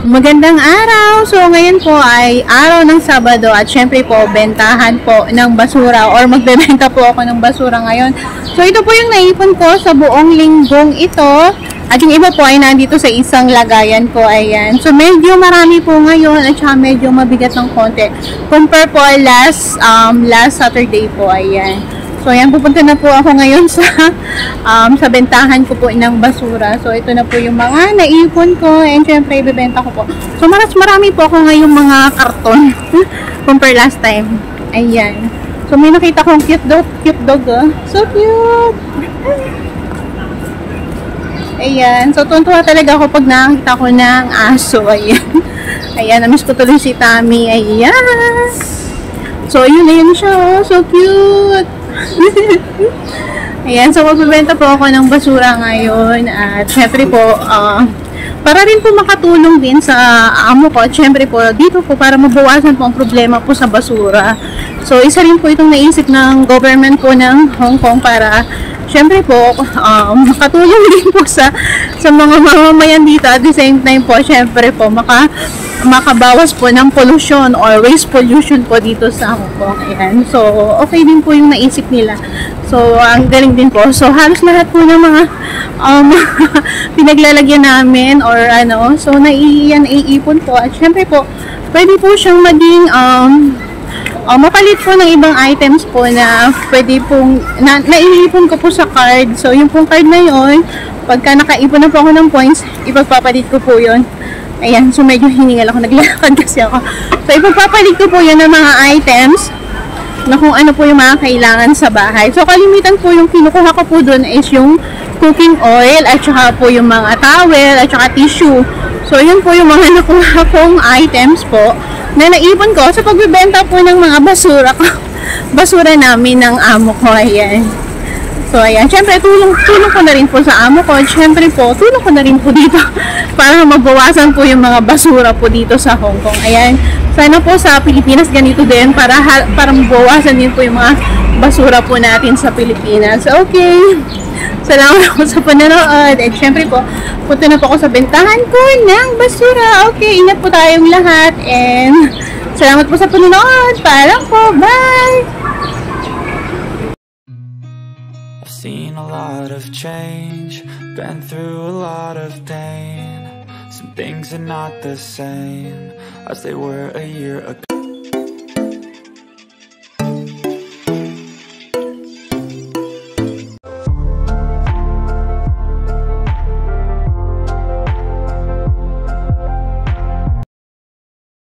Magandang araw! So ngayon po ay araw ng Sabado at syempre po bentahan po ng basura or magbebenta po ako ng basura ngayon. So ito po yung naipon ko sa buong linggong ito at yung iba po ay nandito sa isang lagayan po, ayan. So medyo marami po ngayon at saka medyo mabigat ng konti. Compare po last Saturday po, ayan. So, ayan, pupunta na po ako ngayon sa bentahan ko po ng basura. So, ito na po yung mga naipon ko and syempre, ibibenta ko po. So, marami po ako ngayong mga karton compare last time. Ayan. So, may nakita kong cute dog, oh. So cute! Ayan. So, tuntua talaga ako pag nakakita ko ng aso. Ayan. Ayan, namiss ko tuloy si Tammy. Ayan. So, yun na yun siya. So cute! Ayan, so magbibenta po ako ng basura ngayon at syempre po para rin po makatulong din sa amo ko at syempre po dito po para mabawasan po ang problema po sa basura. So isa rin po itong naisip ng government po ng Hong Kong para syempre po makatulong din po sa mga mamamayan dito at the same time po syempre po makabawas po ng pollution or waste pollution po dito sa Hong Kong. Ayan. So, okay din po yung naisip nila. So, ang galing din po. So, halos lahat po ng mga pinaglalagyan namin or ano. So, naiipon po. At syempre po, pwede po siyang maging mapalit po ng ibang items po na pwede pong naiipon ko po sa card. So, yung pong card na yun, pagka nakaipon na po ako ng points, ipagpapalit ko po yun. Ayan, so medyo hiningal ako, naglalakad kasi ako. So, ipagpapalit ko po yun ng mga items na kung ano po yung mga kailangan sa bahay. So, kalimitan po yung kinukuha ko po dun is yung cooking oil at saka po yung mga towel at saka tissue. So, yun po yung mga nakuha kong items po na naipon ko sa pagbibenta po ng mga basura ko. Basura namin ng amo ko. Ayan. So, ayan. Siyempre, tulong ko na rin po sa amo ko. Siyempre po, tulong ko na rin po dito para mabawasan po yung mga basura po dito sa Hong Kong. Ayan. Sana po sa Pilipinas ganito din para mabawasan din po yung mga basura po natin sa Pilipinas. Okay. Salamat po sa panonood. At siyempre po, punta na po ako sa bentahan ko ng basura. Okay. Ingat po tayong lahat. And salamat po sa panonood. Paalam po. Bye! Seen a lot of change, been through a lot of pain. Some things are not the same as they were a year ago.